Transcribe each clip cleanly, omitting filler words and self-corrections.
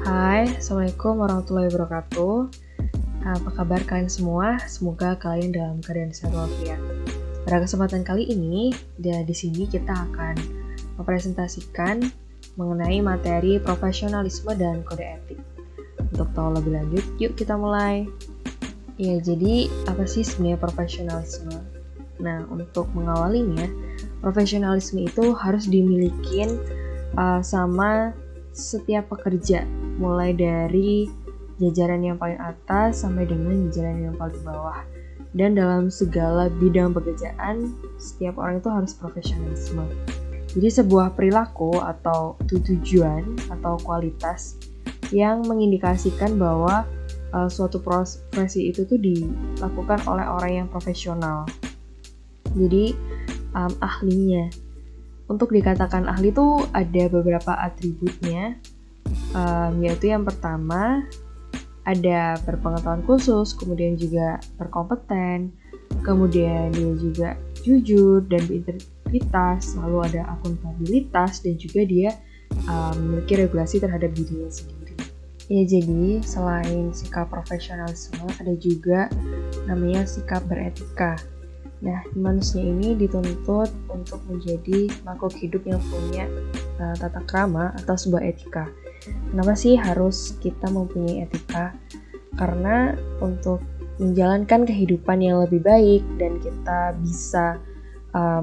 Hai, Assalamualaikum warahmatullahi wabarakatuh. Apa kabar kalian semua? Semoga kalian dalam keadaan sehat walafiat. Pada kesempatan kali ini, di sini kita akan mempresentasikan mengenai materi profesionalisme dan kode etik. Untuk tahu lebih lanjut, yuk kita mulai. Ya, jadi apa sih sebenarnya profesionalisme? Nah, untuk mengawalinya, profesionalisme itu harus dimiliki sama setiap pekerja, mulai dari jajaran yang paling atas sampai dengan jajaran yang paling bawah. Dan dalam segala bidang pekerjaan, setiap orang itu harus profesionalisme. Jadi sebuah perilaku atau tujuan atau kualitas yang mengindikasikan bahwa suatu profesi itu tuh dilakukan oleh orang yang profesional. Jadi ahlinya. Untuk dikatakan ahli itu ada beberapa atributnya, yaitu yang pertama ada berpengetahuan khusus, kemudian juga berkompeten, kemudian dia juga jujur dan berintegritas, lalu ada akuntabilitas, dan juga dia memiliki regulasi terhadap dirinya sendiri. Ya, jadi selain sikap profesionalisme ada juga namanya sikap beretika. Nah, manusia ini dituntut untuk menjadi makhluk hidup yang punya tata krama atau sebuah etika. Kenapa sih harus kita mempunyai etika? Karena untuk menjalankan kehidupan yang lebih baik dan kita bisa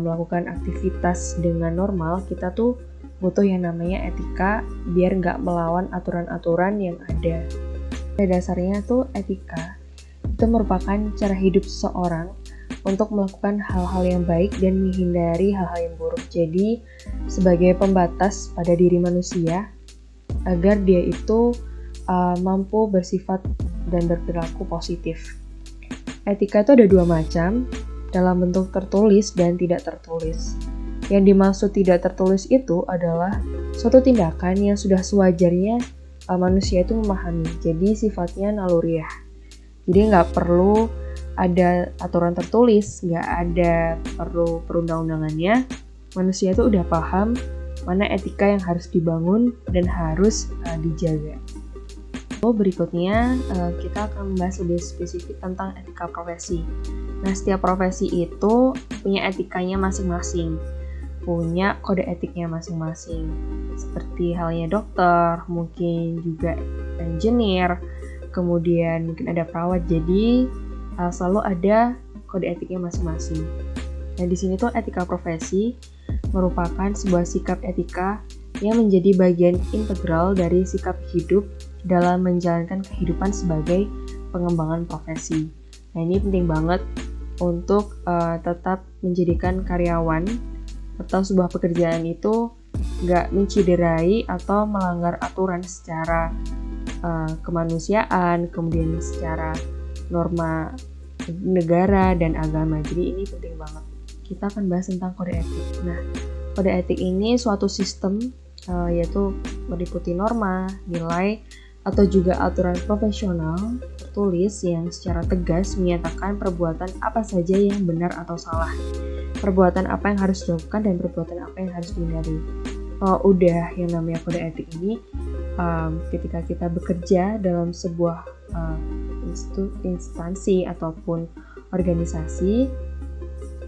melakukan aktivitas dengan normal, kita tuh butuh yang namanya etika biar nggak melawan aturan-aturan yang ada. Pada dasarnya tuh etika itu merupakan cara hidup seseorang untuk melakukan hal-hal yang baik dan menghindari hal-hal yang buruk. Jadi sebagai pembatas pada diri manusia agar dia itu mampu bersifat dan berperilaku positif. Etika itu ada dua macam, dalam bentuk tertulis dan tidak tertulis. Yang dimaksud tidak tertulis itu adalah suatu tindakan yang sudah sewajarnya manusia itu memahami. Jadi sifatnya naluriah. Jadi nggak perlu ada aturan tertulis, nggak ada perlu perundang-undangannya. Manusia itu udah paham mana etika yang harus dibangun dan harus dijaga. Berikutnya kita akan membahas lebih spesifik tentang etika profesi. Nah, setiap profesi itu punya etikanya masing-masing, punya kode etiknya masing-masing. Seperti halnya dokter, mungkin juga engineer, kemudian mungkin ada perawat. Jadi selalu ada kode etiknya masing-masing. Nah, di sini tuh etika profesi merupakan sebuah sikap etika yang menjadi bagian integral dari sikap hidup dalam menjalankan kehidupan sebagai pengembangan profesi. Nah, ini penting banget untuk tetap menjadikan karyawan atau sebuah pekerjaan itu nggak menciderai atau melanggar aturan secara kemanusiaan, kemudian secara norma negara dan agama. Jadi ini penting banget. Kita akan bahas tentang kode etik. Nah, kode etik ini suatu sistem yaitu meliputi norma, nilai, atau juga aturan profesional tertulis yang secara tegas menyatakan perbuatan apa saja yang benar atau salah, perbuatan apa yang harus dilakukan dan perbuatan apa yang harus dihindari. Kalau udah yang namanya kode etik ini, ketika kita bekerja dalam sebuah instansi ataupun organisasi,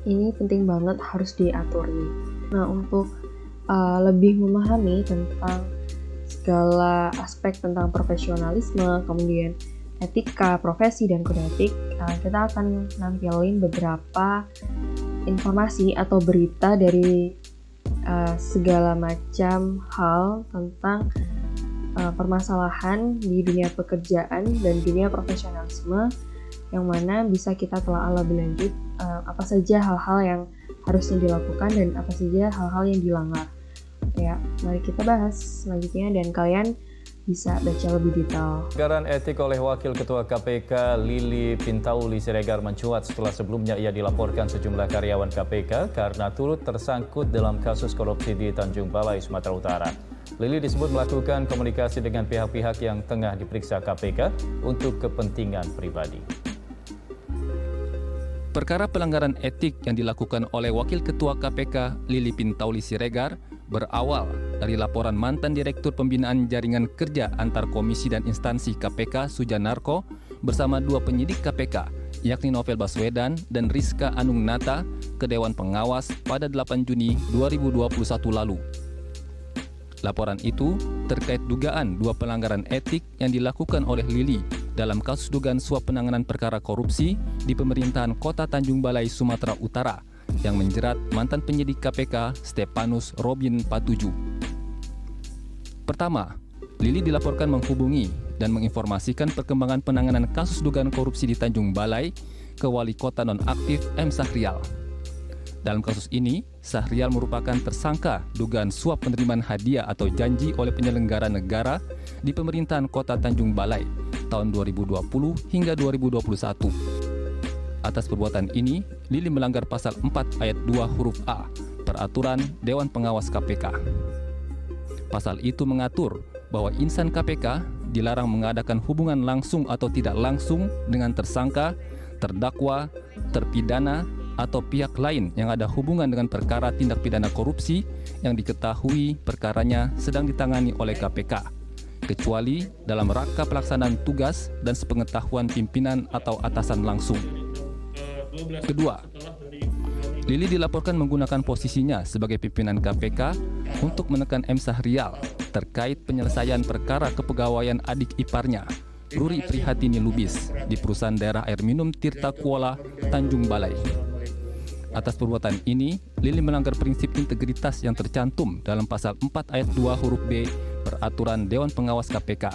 ini penting banget harus diaturi. Nah, untuk lebih memahami tentang segala aspek tentang profesionalisme, kemudian etika, profesi, dan kode etik, kita akan nampilin beberapa informasi atau berita dari segala macam hal tentang permasalahan di dunia pekerjaan dan dunia profesionalisme, yang mana bisa kita telah lebih lanjut apa saja hal-hal yang harusnya dilakukan dan apa saja hal-hal yang dilanggar. Ya, mari kita bahas selanjutnya dan kalian bisa baca lebih detail. Pelanggaran etik oleh Wakil Ketua KPK Lili Pintauli Siregar mencuat setelah sebelumnya ia dilaporkan sejumlah karyawan KPK karena turut tersangkut dalam kasus korupsi di Tanjung Balai, Sumatera Utara. Lili disebut melakukan komunikasi dengan pihak-pihak yang tengah diperiksa KPK untuk kepentingan pribadi. Perkara pelanggaran etik yang dilakukan oleh Wakil Ketua KPK Lili Pintauli Siregar berawal dari laporan mantan Direktur Pembinaan Jaringan Kerja Antar Komisi dan Instansi KPK Sujanarko bersama 2 penyidik KPK, yakni Novel Baswedan dan Rizka Anungnata, ke Dewan Pengawas pada 8 Juni 2021 lalu. Laporan itu terkait dugaan 2 pelanggaran etik yang dilakukan oleh Lili dalam kasus dugaan suap penanganan perkara korupsi di pemerintahan Kota Tanjung Balai, Sumatera Utara, yang menjerat mantan penyidik KPK Stepanus Robin Patuju. Pertama, Lili dilaporkan menghubungi dan menginformasikan perkembangan penanganan kasus dugaan korupsi di Tanjung Balai ke Wali Kota nonaktif M. Sahrial. Dalam kasus ini, Sahrial merupakan tersangka dugaan suap penerimaan hadiah atau janji oleh penyelenggara negara di pemerintahan Kota Tanjung Balai tahun 2020 hingga 2021. Atas perbuatan ini, Lili melanggar pasal 4 ayat 2 huruf A Peraturan Dewan Pengawas KPK. Pasal itu mengatur bahwa insan KPK dilarang mengadakan hubungan langsung atau tidak langsung dengan tersangka, terdakwa, terpidana, atau pihak lain yang ada hubungan dengan perkara tindak pidana korupsi yang diketahui perkaranya sedang ditangani oleh KPK, kecuali dalam rangka pelaksanaan tugas dan sepengetahuan pimpinan atau atasan langsung. Kedua, Lili dilaporkan menggunakan posisinya sebagai pimpinan KPK untuk menekan M. Sahrial terkait penyelesaian perkara kepegawaian adik iparnya, Ruri Prihatini Lubis, di perusahaan daerah air minum Tirta Kuala, Tanjung Balai. Atas perbuatan ini, Lili melanggar prinsip integritas yang tercantum dalam pasal 4 ayat 2 huruf B Peraturan Dewan Pengawas KPK.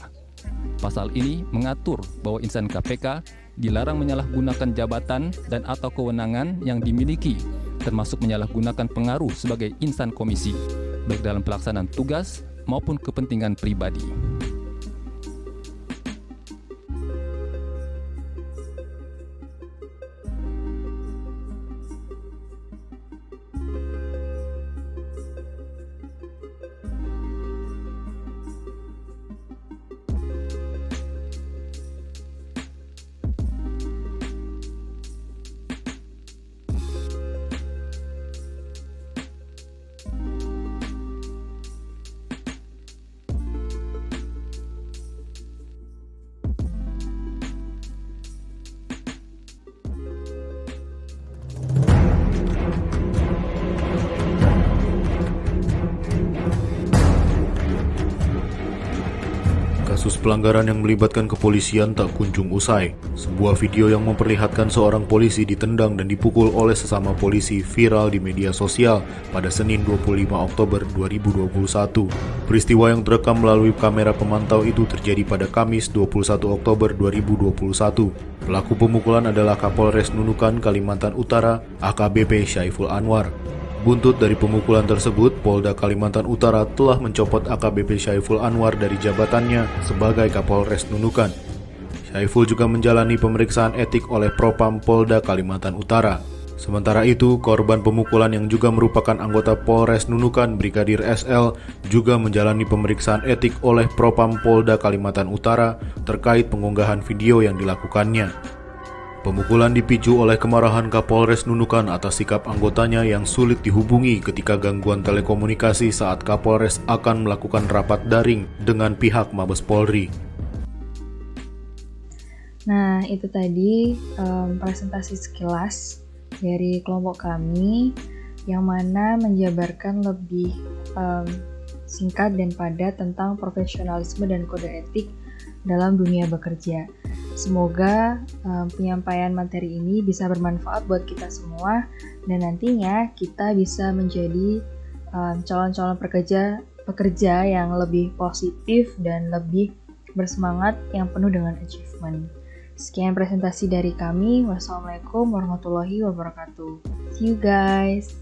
Pasal ini mengatur bahwa insan KPK dilarang menyalahgunakan jabatan dan atau kewenangan yang dimiliki, termasuk menyalahgunakan pengaruh sebagai insan komisi, baik dalam pelaksanaan tugas maupun kepentingan pribadi. Kasus pelanggaran yang melibatkan kepolisian tak kunjung usai. Sebuah video yang memperlihatkan seorang polisi ditendang dan dipukul oleh sesama polisi viral di media sosial pada Senin 25 Oktober 2021. Peristiwa yang terekam melalui kamera pemantau itu terjadi pada Kamis 21 Oktober 2021. Pelaku pemukulan adalah Kapolres Nunukan, Kalimantan Utara, AKBP Syaiful Anwar. Buntut dari pemukulan tersebut, Polda Kalimantan Utara telah mencopot AKBP Syaiful Anwar dari jabatannya sebagai Kapolres Nunukan. Syaiful juga menjalani pemeriksaan etik oleh Propam Polda Kalimantan Utara. Sementara itu, korban pemukulan yang juga merupakan anggota Polres Nunukan, Brigadir SL, juga menjalani pemeriksaan etik oleh Propam Polda Kalimantan Utara terkait pengunggahan video yang dilakukannya. Pemukulan dipicu oleh kemarahan Kapolres Nunukan atas sikap anggotanya yang sulit dihubungi ketika gangguan telekomunikasi saat Kapolres akan melakukan rapat daring dengan pihak Mabes Polri. Nah, itu tadi presentasi sekilas dari kelompok kami yang mana menjabarkan lebih singkat dan padat tentang profesionalisme dan kode etik dalam dunia bekerja. Semoga penyampaian materi ini bisa bermanfaat buat kita semua dan nantinya kita bisa menjadi calon-calon pekerja yang lebih positif dan lebih bersemangat yang penuh dengan achievement. Sekian presentasi dari kami. Wassalamualaikum warahmatullahi wabarakatuh. See you guys.